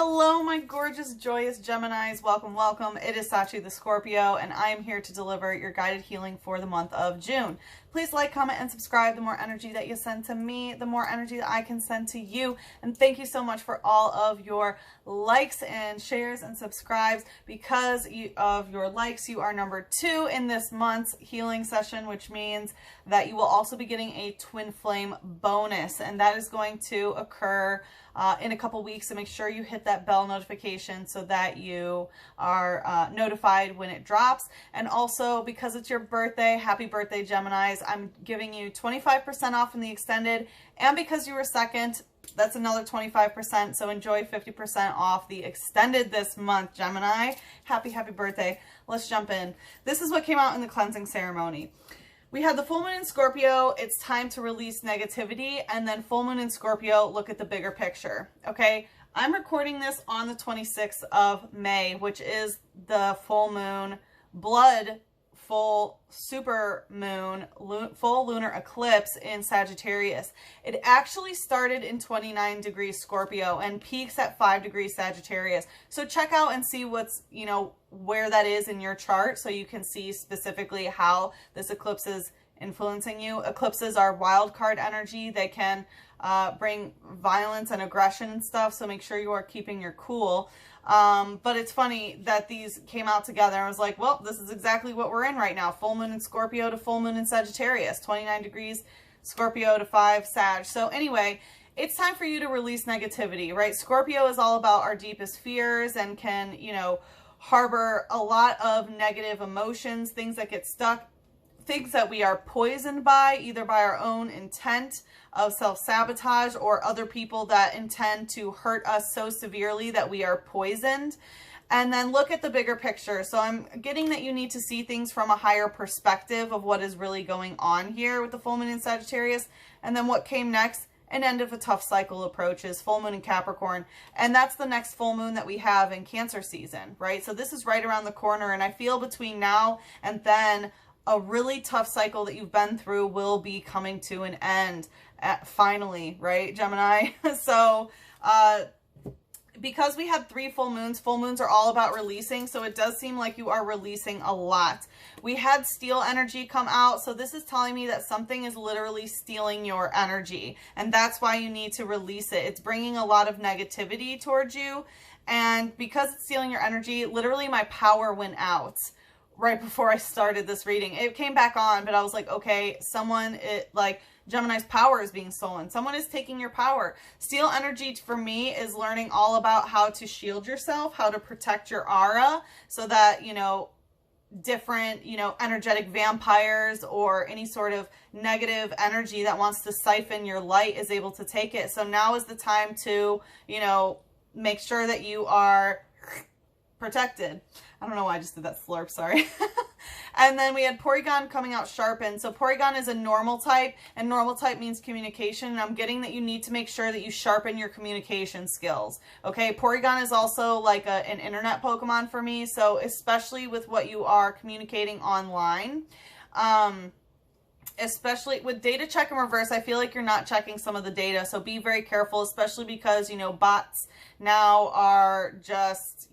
Hello, my gorgeous, joyous Geminis. Welcome, welcome. It is Sachi the Scorpio, and I am here to deliver your guided healing for the month of June. Please like, comment, and subscribe. The more energy that you send to me, the more energy that I can send to you. And thank you so much for all of your likes and shares and subscribes. Because of your likes, you are number 2 in this month's healing session, which means that you will also be getting a twin flame bonus. And that is going to occur in a couple weeks, so make sure you hit that bell notification so that you are notified when it drops. And also, because it's your birthday, happy birthday, Geminis, I'm giving you 25% off in the extended, and because you were second, that's another 25%, so enjoy 50% off the extended this month, Gemini. Happy birthday. Let's jump in. This is what came out in the cleansing ceremony. We had the full moon in Scorpio. It's time to release negativity. And then full moon in Scorpio, look at the bigger picture. Okay, I'm recording this on the 26th of May, which is the full moon, blood, full super moon, full lunar eclipse in Sagittarius. It actually started in 29 degrees Scorpio and peaks at 5 degrees Sagittarius. So check out and see what's, where that is in your chart so you can see specifically how this eclipse is influencing you. Eclipses are wild card energy. They can bring violence and aggression and stuff, so make sure you are keeping your cool. But it's funny that these came out together. I was like, well, this is exactly what we're in right now. Full moon in Scorpio to full moon in Sagittarius. 29 degrees Scorpio to 5 Sag. So anyway, it's time for you to release negativity, right? Scorpio is all about our deepest fears and can, harbor a lot of negative emotions, things that get stuck, things that we are poisoned by, either by our own intent of self-sabotage or other people that intend to hurt us so severely that we are poisoned. And then look at the bigger picture. So I'm getting that you need to see things from a higher perspective of what is really going on here with the full moon in Sagittarius. And then what came next? An end of a tough cycle approaches, full moon in Capricorn. And that's the next full moon that we have in Cancer season, right? So this is right around the corner. And I feel between now and then, a really tough cycle that you've been through will be coming to an end finally, right, Gemini? So because we had 3 full moons are all about releasing, so it does seem like you are releasing a lot. We had steel energy come out, so this is telling me that something is literally stealing your energy, and that's why you need to release it. It's bringing a lot of negativity towards you, and because it's stealing your energy, literally my power went out right before I started this reading. It came back on, but I was like, okay, Gemini's power is being stolen. Someone is taking your power. Steel energy for me is learning all about how to shield yourself, how to protect your aura so that, different, energetic vampires or any sort of negative energy that wants to siphon your light is able to take it. So now is the time to, make sure that you are protected. I don't know why I just did that slurp, sorry. And then we had Porygon coming out sharpened. So Porygon is a normal type, and normal type means communication. And I'm getting that you need to make sure that you sharpen your communication skills. Okay, Porygon is also like an internet Pokemon for me. So especially with what you are communicating online, especially with data check in reverse, I feel like you're not checking some of the data. So be very careful, especially because, bots now are just,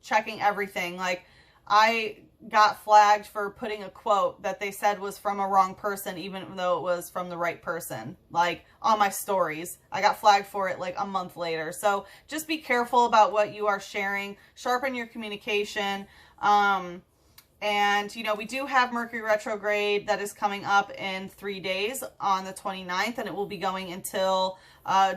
checking everything. Like I got flagged for putting a quote that they said was from a wrong person, even though it was from the right person, like on my stories. I got flagged for it like a month later. So just be careful about what you are sharing, sharpen your communication. And, we do have Mercury retrograde that is coming up in 3 days on the 29th, and it will be going until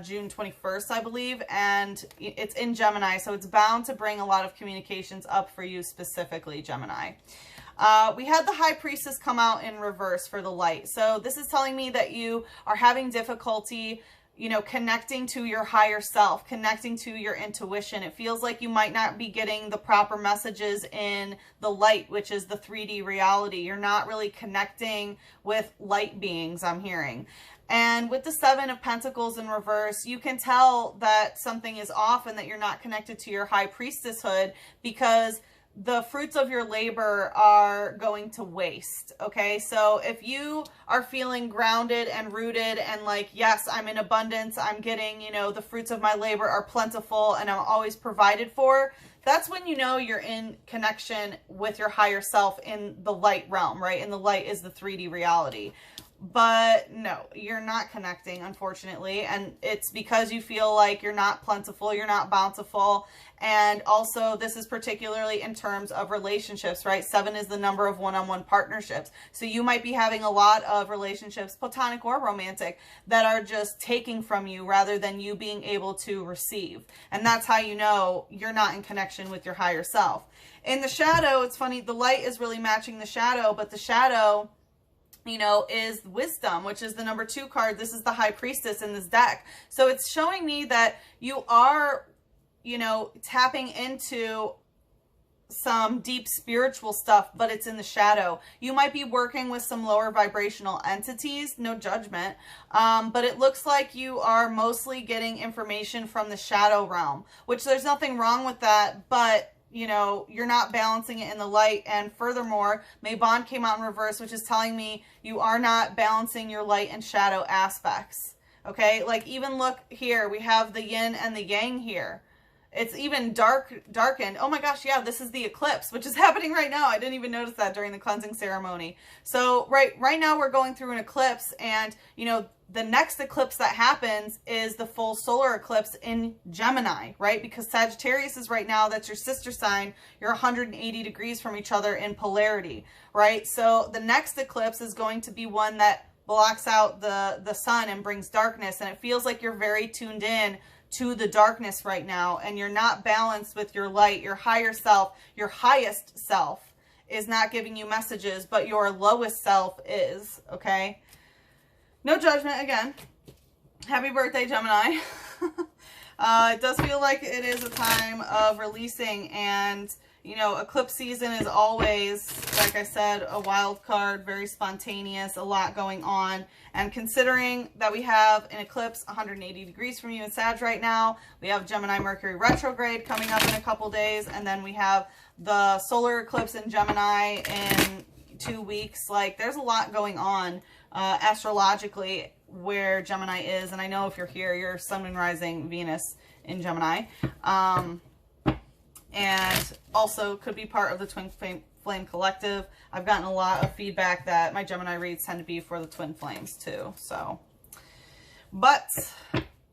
June 21st, I believe. And it's in Gemini, so it's bound to bring a lot of communications up for you specifically, Gemini. We had the High Priestess come out in reverse for the light. So this is telling me that you are having difficulty connecting to your higher self, connecting to your intuition. It feels like you might not be getting the proper messages in the light, which is the 3D reality. You're not really connecting with light beings, I'm hearing. And with the 7 of Pentacles in reverse, you can tell that something is off and that you're not connected to your High Priestesshood because the fruits of your labor are going to waste, okay? So if you are feeling grounded and rooted and like, yes, I'm in abundance, I'm getting, you know, the fruits of my labor are plentiful and I'm always provided for, that's when you know you're in connection with your higher self in the light realm, right? And the light is the 3D reality. But no, you're not connecting, unfortunately. And it's because you feel like you're not plentiful, you're not bountiful. And also, this is particularly in terms of relationships, right? 7 is the number of one-on-one partnerships. So you might be having a lot of relationships, platonic or romantic, that are just taking from you rather than you being able to receive. And that's how you know you're not in connection with your higher self. In the shadow, it's funny, the light is really matching the shadow, but the shadow, you know, is wisdom, which is the number 2 card. This is the high priestess in this deck. So it's showing me that you are, you know, tapping into some deep spiritual stuff, but it's in the shadow. You might be working with some lower vibrational entities, no judgment, but it looks like you are mostly getting information from the shadow realm, which there's nothing wrong with that, but you know, you're not balancing it in the light. And furthermore, May Bond came out in reverse, which is telling me you are not balancing your light and shadow aspects. Okay, like even look here, we have the yin and the yang here. It's even darkened. Oh my gosh, yeah, this is the eclipse, which is happening right now. I didn't even notice that during the cleansing ceremony. So right now we're going through an eclipse, and you know, the next eclipse that happens is the full solar eclipse in Gemini, right? Because Sagittarius is right now, that's your sister sign. You're 180 degrees from each other in polarity, right? So the next eclipse is going to be one that blocks out the sun and brings darkness. And it feels like you're very tuned in to the darkness right now, and you're not balanced with your light. Your higher self, your highest self is not giving you messages, but your lowest self is, okay? No judgment again. Happy birthday, Gemini. It does feel like it is a time of releasing, and you know, eclipse season is always, like I said, a wild card, very spontaneous, a lot going on. And considering that we have an eclipse 180 degrees from you in Sag right now, we have Gemini Mercury retrograde coming up in a couple days, and then we have the solar eclipse in Gemini in 2 weeks. Like, there's a lot going on astrologically where Gemini is. And I know if you're here, you're Sun, Moon, Rising, Venus in Gemini. And also could be part of the Twin Flame Collective. I've gotten a lot of feedback that my Gemini reads tend to be for the Twin Flames too. So, but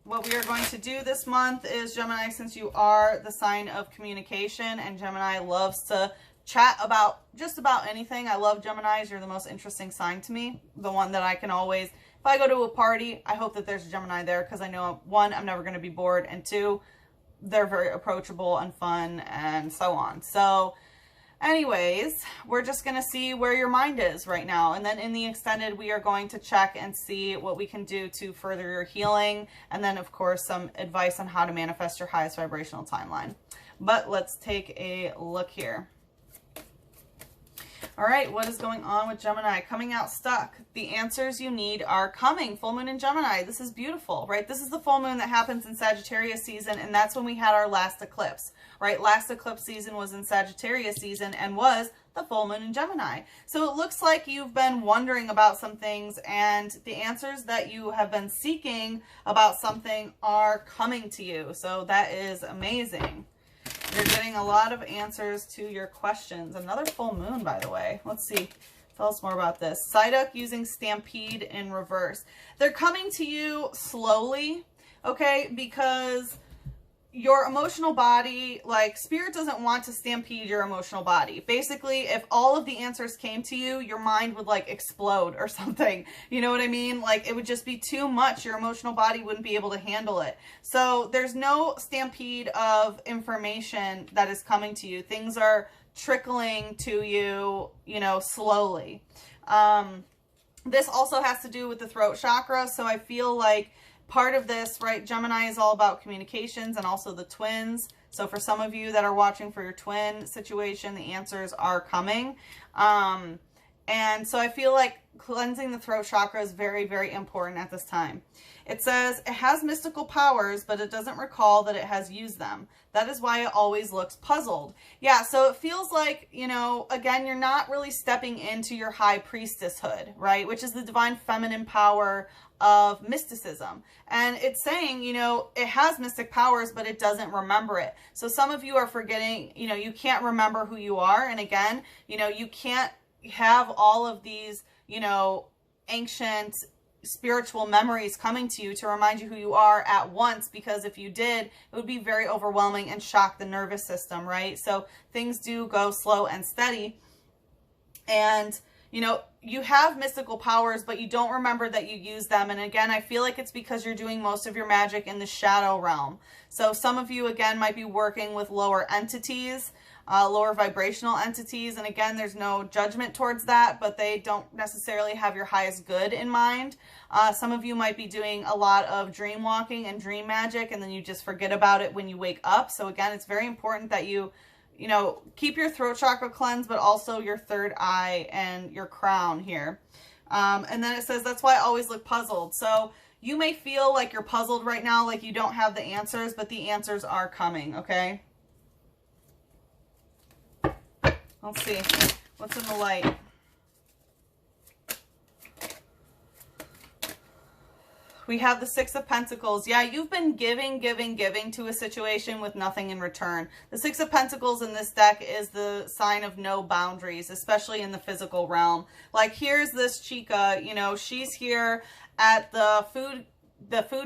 what we are going to do this month is, Gemini, since you are the sign of communication, and Gemini loves to chat about just about anything. I love Geminis. You're the most interesting sign to me. The one that I can always, if I go to a party, I hope that there's a Gemini there, because I know, 1, I'm never going to be bored, and 2, they're very approachable and fun and so on. So anyways, we're just going to see where your mind is right now. And then in the extended, we are going to check and see what we can do to further your healing. And then, of course, some advice on how to manifest your highest vibrational timeline. But let's take a look here. All right, what is going on with Gemini? Coming out stuck. The answers you need are coming. Full moon in Gemini. This is beautiful, right? This is the full moon that happens in Sagittarius season, and that's when we had our last eclipse, right? Last eclipse season was in Sagittarius season and was the full moon in Gemini. So it looks like you've been wondering about some things, and the answers that you have been seeking about something are coming to you. So that is amazing. You're getting a lot of answers to your questions. Another full moon, by the way. Let's see. Tell us more about this. Psyduck using Stampede in reverse. They're coming to you slowly, okay? Because your emotional body, like, Spirit doesn't want to stampede your emotional body. Basically, if all of the answers came to you, your mind would, like, explode or something. You know what I mean? Like, it would just be too much. Your emotional body wouldn't be able to handle it. So there's no stampede of information that is coming to you. Things are trickling to you, you know, slowly. This also has to do with the throat chakra. So I feel like part of this, right, Gemini is all about communications and also the twins. So for some of you that are watching for your twin situation, the answers are coming. And so I feel like cleansing the throat chakra is very, very important at this time. It says it has mystical powers, but it doesn't recall that it has used them. That is why it always looks puzzled. Yeah, so it feels like, you know, again, you're not really stepping into your high priestesshood, right? Which is the divine feminine power of mysticism. And it's saying, you know, it has mystic powers, but it doesn't remember it. So some of you are forgetting, you know, you can't remember who you are. And again, you know, you can't have all of these, you know, ancient spiritual memories coming to you to remind you who you are at once, because if you did, it would be very overwhelming and shock the nervous system, right? So things do go slow and steady. And, you know, you have mystical powers, but you don't remember that you use them. And again, I feel like it's because you're doing most of your magic in the shadow realm. So some of you, again, might be working with lower entities, lower vibrational entities. And again, there's no judgment towards that, but they don't necessarily have your highest good in mind. Some of you might be doing a lot of dream walking and dream magic, and then you just forget about it when you wake up. So again, it's very important that you know, keep your throat chakra cleansed, but also your third eye and your crown here. And then it says, that's why I always look puzzled. So you may feel like you're puzzled right now, like you don't have the answers, but the answers are coming, okay? Let's see. What's in the light? We have the Six of Pentacles. Yeah, you've been giving to a situation with nothing in return. The Six of Pentacles in this deck is the sign of no boundaries, especially in the physical realm. Like, here's this chica, you know, she's here at the food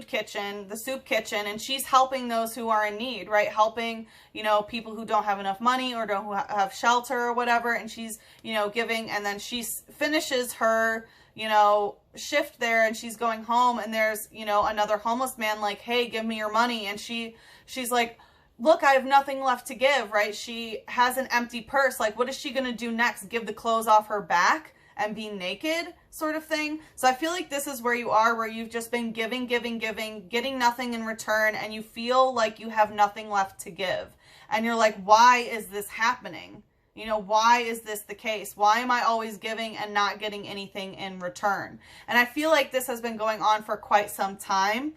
kitchen, the soup kitchen, and she's helping those who are in need, right? Helping, you know, people who don't have enough money or don't have shelter or whatever. And she's, you know, giving, and then she finishes her, you know, shift there, and she's going home, and there's, you know, another homeless man like, hey, give me your money. And she's like, look, I have nothing left to give, right? She has an empty purse. Like, what is she going to do next? Give the clothes off her back and be naked, sort of thing. So I feel like this is where you are, where you've just been giving, getting nothing in return, and you feel like you have nothing left to give. And you're like, why is this happening? You know, why is this the case? Why am I always giving and not getting anything in return? And I feel like this has been going on for quite some time.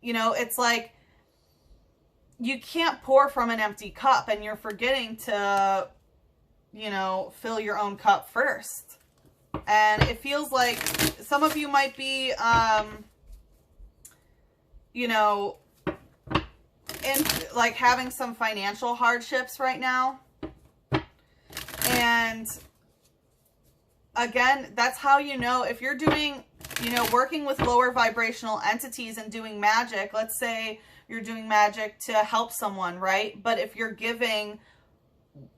You know, it's like you can't pour from an empty cup, and you're forgetting to, you know, fill your own cup first. And it feels like some of you might be, you know, in like having some financial hardships right now. And again, that's how you know if you're doing, you know, working with lower vibrational entities and doing magic. Let's say you're doing magic to help someone, right? But if you're giving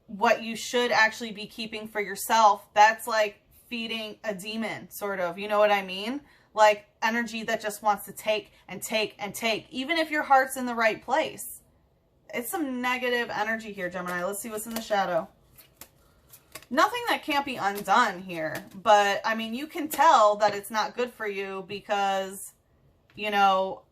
what you should actually be keeping for yourself, that's like feeding a demon, sort of. You know what I mean? Like energy that just wants to take and take and take, even if your heart's in the right place. It's some negative energy here, Gemini. Let's see what's in the shadow. Nothing that can't be undone here, but I mean, you can tell that it's not good for you because, you know,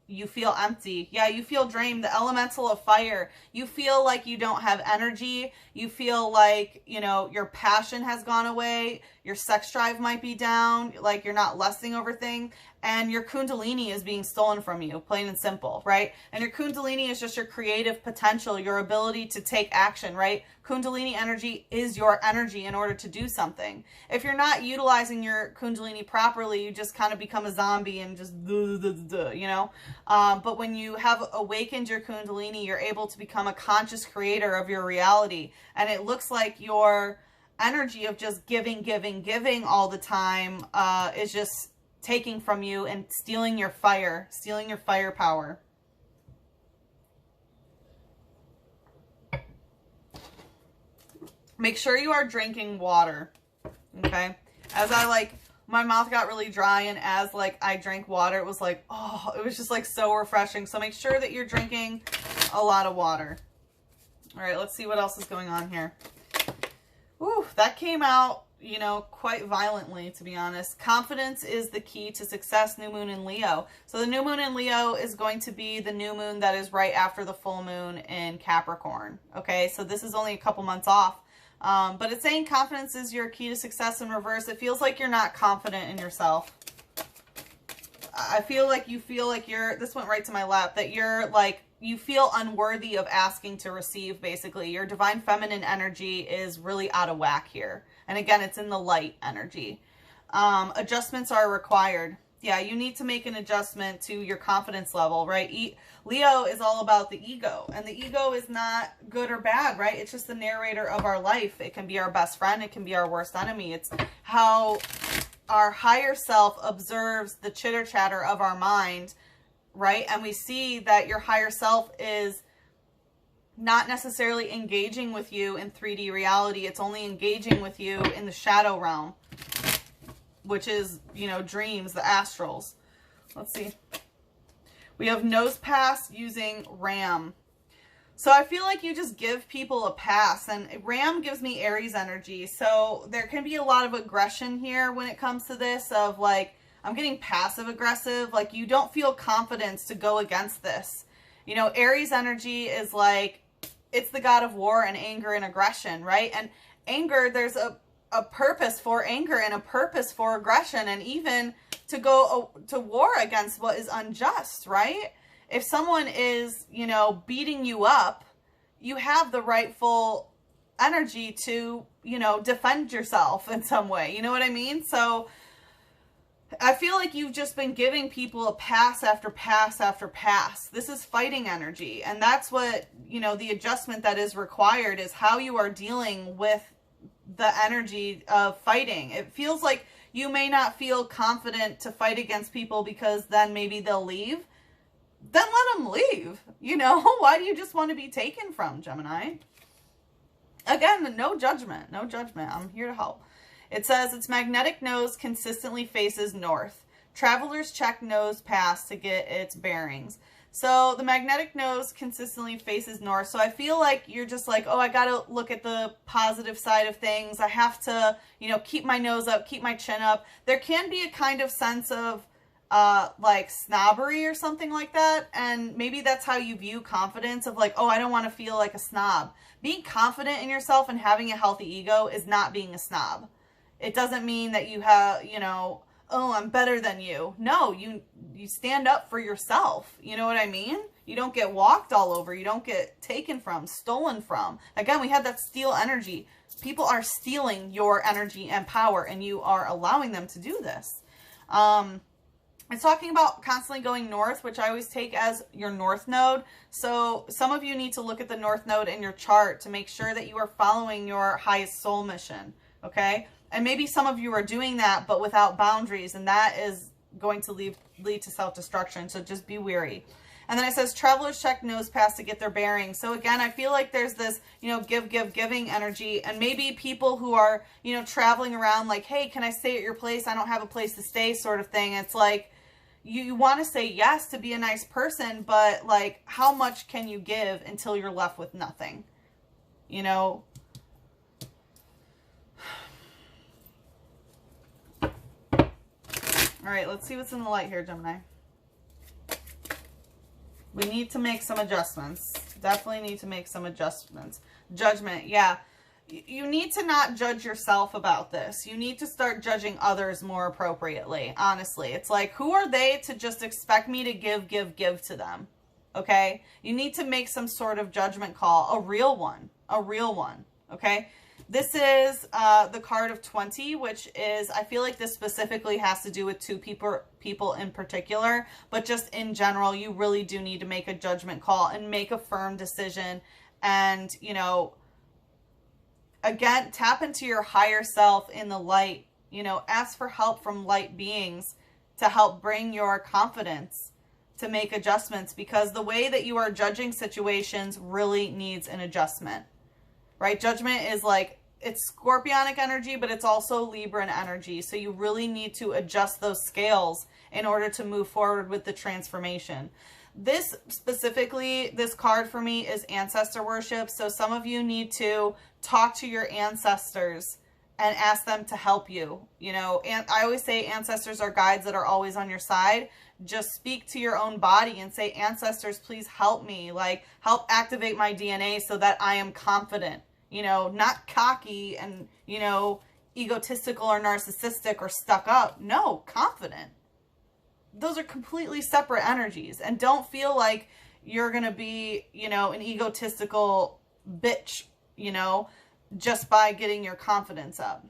you feel empty. Yeah, you feel drained. The elemental of fire. You feel like you don't have energy. You feel like, you know, your passion has gone away. Your sex drive might be down. Like you're not lusting over things. And your kundalini is being stolen from you, plain and simple, right? And your kundalini is just your creative potential, your ability to take action, right? Kundalini energy is your energy in order to do something. If you're not utilizing your kundalini properly, you just kind of become a zombie and just, you know? But when you have awakened your kundalini, you're able to become a conscious creator of your reality. And it looks like your energy of just giving all the time is just taking from you and stealing your fire power. Make sure you are drinking water, okay? As I like, my mouth got really dry, and as like I drank water, it was like, oh, it was just like so refreshing. So make sure that you're drinking a lot of water. All right, let's see what else is going on here. Ooh, that came out, you know, quite violently, to be honest. Confidence is the key to success, new moon in Leo. So the new moon in Leo is going to be the new moon that is right after the full moon in Capricorn. Okay, so this is only a couple months off. But it's saying confidence is your key to success in reverse. It feels like you're not confident in yourself. I feel like you're, this went right to my lap, that you're like, you feel unworthy of asking to receive, basically. Your divine feminine energy is really out of whack here. And again, it's in the light energy. Adjustments are required. Yeah, you need to make an adjustment to your confidence level, right? Leo is all about the ego, and the ego is not good or bad, right? It's just the narrator of our life. It can be our best friend. It can be our worst enemy. It's how our higher self observes the chitter chatter of our mind, right? And we see that your higher self is not necessarily engaging with you in 3D reality. It's only engaging with you in the shadow realm, which is, you know, dreams, the astrals. Let's see. We have nose pass using Ram. So I feel like you just give people a pass, and Ram gives me Aries energy. So there can be a lot of aggression here when it comes to this, of like, I'm getting passive aggressive. Like, you don't feel confidence to go against this. You know, Aries energy is like, it's the god of war and anger and aggression, right? And anger, there's a purpose for anger and a purpose for aggression, and even to go to war against what is unjust, right? If someone is, you know, beating you up, you have the rightful energy to, you know, defend yourself in some way. You know what I mean? So I feel like you've just been giving people a pass after pass after pass. This is fighting energy. And that's what, you know, the adjustment that is required is how you are dealing with the energy of fighting. It feels like you may not feel confident to fight against people because then maybe they'll leave. Then let them leave. You know, why do you just want to be taken from, Gemini? Again, no judgment. No judgment. I'm here to help. It says its magnetic nose consistently faces north. Travelers check nose pass to get its bearings. So the magnetic nose consistently faces north. So I feel like you're just like, oh, I got to look at the positive side of things. I have to, you know, keep my nose up, keep my chin up. There can be a kind of sense of like snobbery or something like that. And maybe that's how you view confidence, of like, oh, I don't want to feel like a snob. Being confident in yourself and having a healthy ego is not being a snob. It doesn't mean that you have, you know, oh, I'm better than you. No, you stand up for yourself. You know what I mean? You don't get walked all over. You don't get taken from, stolen from. Again, we had that steal energy. People are stealing your energy and power, and you are allowing them to do this. It's talking about constantly going north, which I always take as your north node. So some of you need to look at the north node in your chart to make sure that you are following your highest soul mission, okay? And maybe some of you are doing that, but without boundaries, and that is going to lead to self-destruction, so just be wary. And then it says, travelers check nose pass to get their bearings. So again, I feel like there's this, you know, giving energy, and maybe people who are, you know, traveling around like, hey, can I stay at your place? I don't have a place to stay, sort of thing. It's like, you want to say yes to be a nice person, but like, how much can you give until you're left with nothing? You know? All right, let's see what's in the light here, Gemini. We need to make some adjustments. Definitely need to make some adjustments. Judgment, yeah. You need to not judge yourself about this. You need to start judging others more appropriately, honestly. It's like, who are they to just expect me to give to them? Okay? You need to make some sort of judgment call, a real one, okay? This is the card of 20, which is, I feel like this specifically has to do with two people in particular, but just in general, you really do need to make a judgment call and make a firm decision. And, you know, again, tap into your higher self in the light. You know, ask for help from light beings to help bring your confidence to make adjustments, because the way that you are judging situations really needs an adjustment, right? Judgment is like, it's Scorpionic energy, but it's also Libran energy. So you really need to adjust those scales in order to move forward with the transformation. This specifically, this card for me is ancestor worship. So some of you need to talk to your ancestors and ask them to help you. You know, and I always say ancestors are guides that are always on your side. Just speak to your own body and say, ancestors, please help me. Like, help activate my DNA so that I am confident. you know, not cocky and, you know, egotistical or narcissistic or stuck up. No, confident. Those are completely separate energies. And don't feel like you're going to be, you know, an egotistical bitch, you know, just by getting your confidence up.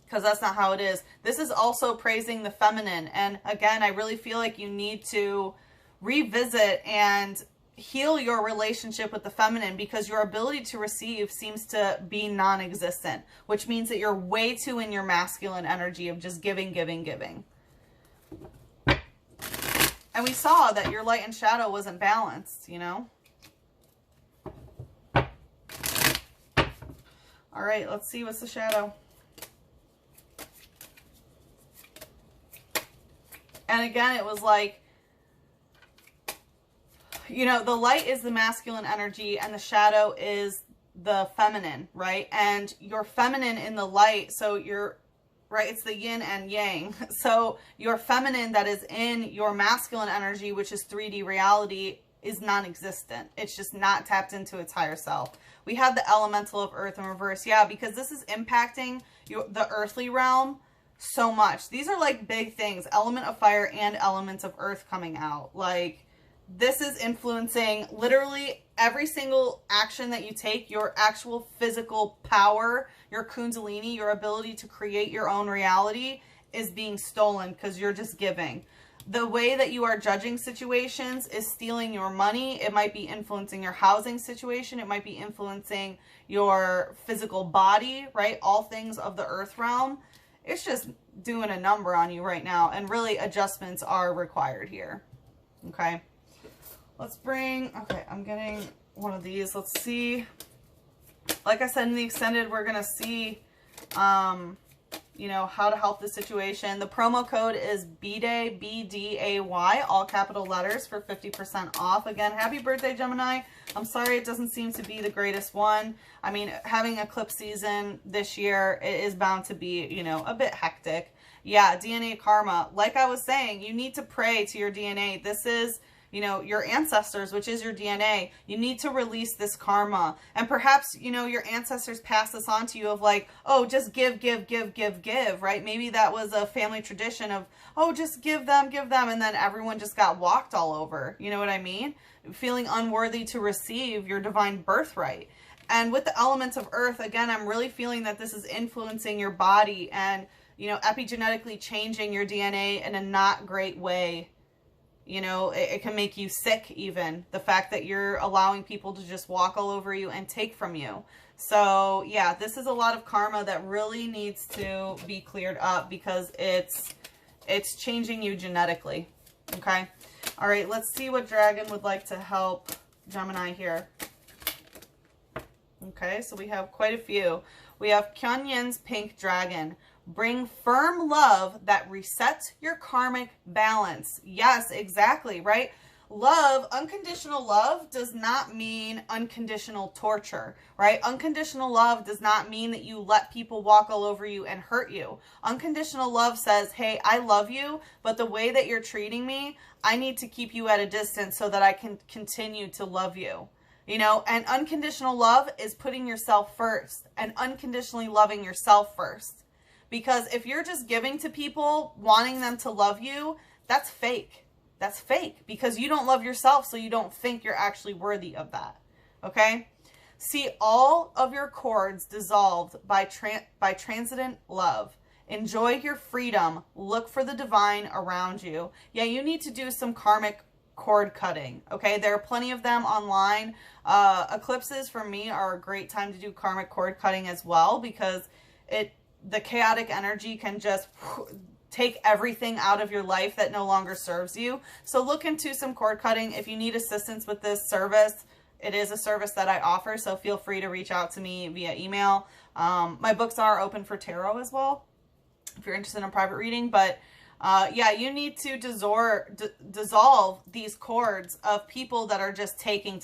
Because that's not how it is. This is also praising the feminine. And again, I really feel like you need to revisit and heal your relationship with the feminine, because your ability to receive seems to be non-existent, which means that you're way too in your masculine energy of just giving, giving, giving. And we saw that your light and shadow wasn't balanced, you know? All right, let's see what's the shadow. And again, it was like, you know, the light is the masculine energy and the shadow is the feminine, right? And your feminine in the light, so you're, right, it's the yin and yang. So your feminine that is in your masculine energy, which is 3D reality, is non-existent. It's just not tapped into its higher self. We have the elemental of earth in reverse. Yeah, because this is impacting the earthly realm so much. These are like big things, element of fire and elements of earth coming out. Like, this is influencing literally every single action that you take. Your actual physical power, your kundalini, your ability to create your own reality is being stolen because you're just giving. The way that you are judging situations is stealing your money. It might be influencing your housing situation. It might be influencing your physical body, right? All things of the earth realm. It's just doing a number on you right now. And really, adjustments are required here. Okay. Let's bring, okay, I'm getting one of these. Let's see. Like I said, in the extended, we're going to see, you know, how to help the situation. The promo code is BDAY, B-D-A-Y, all capital letters for 50% off. Again, happy birthday, Gemini. I'm sorry it doesn't seem to be the greatest one. I mean, having eclipse season this year, it is bound to be, you know, a bit hectic. Yeah, DNA karma. Like I was saying, you need to pray to your DNA. This is, you know, your ancestors, which is your DNA. You need to release this karma. And perhaps, you know, your ancestors pass this on to you of like, oh, just give, give, give, give, give, right? Maybe that was a family tradition of, oh, just give them. And then everyone just got walked all over. You know what I mean? Feeling unworthy to receive your divine birthright. And with the elements of earth, again, I'm really feeling that this is influencing your body and, you know, epigenetically changing your DNA in a not great way. You know, it can make you sick even. The fact that you're allowing people to just walk all over you and take from you. So, yeah, this is a lot of karma that really needs to be cleared up because it's changing you genetically. Okay? All right, let's see what dragon would like to help Gemini here. Okay, so we have quite a few. We have Kyunyen's pink dragon. Bring firm love that resets your karmic balance. Yes, exactly, right? Love, unconditional love does not mean unconditional torture, right? Unconditional love does not mean that you let people walk all over you and hurt you. Unconditional love says, hey, I love you, but the way that you're treating me, I need to keep you at a distance so that I can continue to love you. You know, and unconditional love is putting yourself first and unconditionally loving yourself first. Because if you're just giving to people, wanting them to love you, that's fake. That's fake because you don't love yourself, so you don't think you're actually worthy of that. Okay? See all of your cords dissolved by transcendent love. Enjoy your freedom. Look for the divine around you. Yeah, you need to do some karmic cord cutting. Okay? There are plenty of them online. Eclipses for me are a great time to do karmic cord cutting as well because the chaotic energy can just take everything out of your life that no longer serves you. So look into some cord cutting. If you need assistance with this service, it is a service that I offer. So feel free to reach out to me via email. My books are open for tarot as well, if you're interested in a private reading. But yeah, you need to dissolve these cords of people that are just taking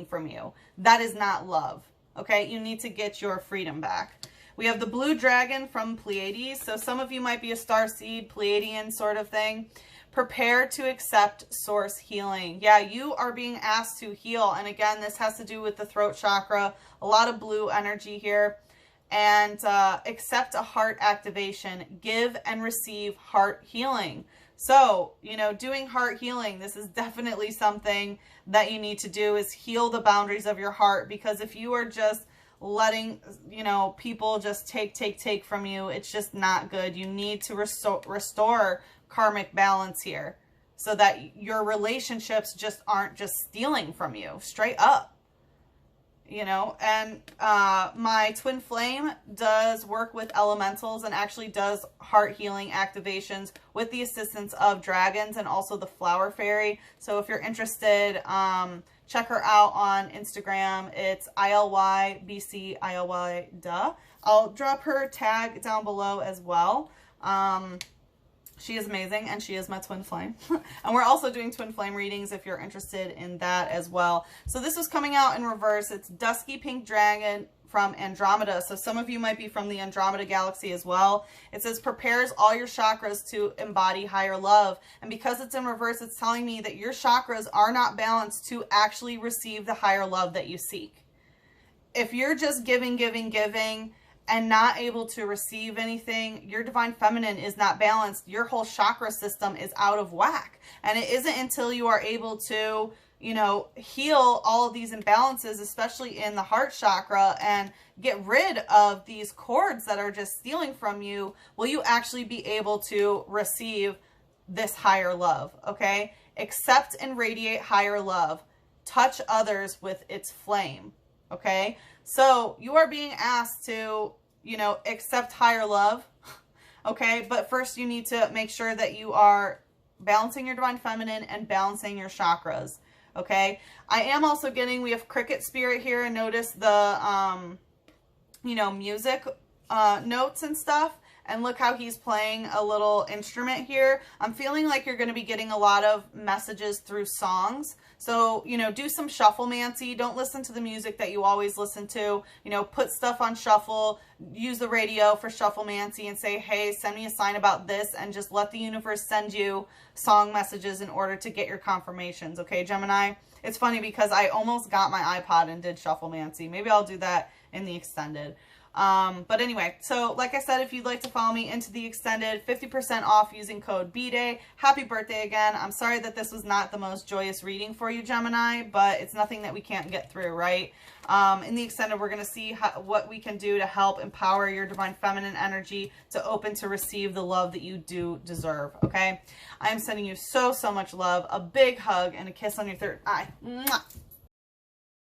from you. That is not love. Okay, you need to get your freedom back. We have the blue dragon from Pleiades. So some of you might be a starseed, Pleiadian sort of thing. Prepare to accept source healing. Yeah, you are being asked to heal. And again, this has to do with the throat chakra. A lot of blue energy here. And accept a heart activation. Give and receive heart healing. So, you know, doing heart healing, this is definitely something that you need to do, is heal the boundaries of your heart. Because if you are just letting, you know, people just take from you, it's just not good. You need to restore karmic balance here so that your relationships just aren't just stealing from you straight up, you know. And my twin flame does work with elementals and actually does heart healing activations with the assistance of dragons and also the flower fairy. So if you're interested, check her out on Instagram. It's ILYBC ILY duh. I'll drop her tag down below as well. She is amazing, and she is my twin flame. And we're also doing twin flame readings if you're interested in that as well. So this was coming out in reverse. It's Dusky Pink Dragon from Andromeda. So some of you might be from the Andromeda galaxy as well. It says prepares all your chakras to embody higher love. And because it's in reverse, it's telling me that your chakras are not balanced to actually receive the higher love that you seek. If you're just giving, and not able to receive anything, your divine feminine is not balanced. Your whole chakra system is out of whack. And it isn't until you are able to, you know, heal all of these imbalances, especially in the heart chakra, and get rid of these cords that are just stealing from you, will you actually be able to receive this higher love, okay? Accept and radiate higher love. Touch others with its flame, okay? So you are being asked to, you know, accept higher love, okay? But first you need to make sure that you are balancing your divine feminine and balancing your chakras, okay? I am also getting, we have cricket spirit here, and notice the, you know, music notes and stuff. And look how he's playing a little instrument here. I'm feeling like you're going to be getting a lot of messages through songs. So, you know, do some shufflemancy. Don't listen to the music that you always listen to. You know, put stuff on shuffle. Use the radio for shufflemancy and say, hey, send me a sign about this. And just let the universe send you song messages in order to get your confirmations. Okay, Gemini? It's funny because I almost got my iPod and did shufflemancy. Maybe I'll do that in the extended. But anyway, so like I said, if you'd like to follow me into the extended, 50% off using code BDAY. Happy birthday again. I'm sorry that this was not the most joyous reading for you, Gemini, but it's nothing that we can't get through, right? In the extended, we're going to see what we can do to help empower your divine feminine energy to open to receive the love that you do deserve, okay? I am sending you so much love, a big hug, and a kiss on your third eye. Mwah!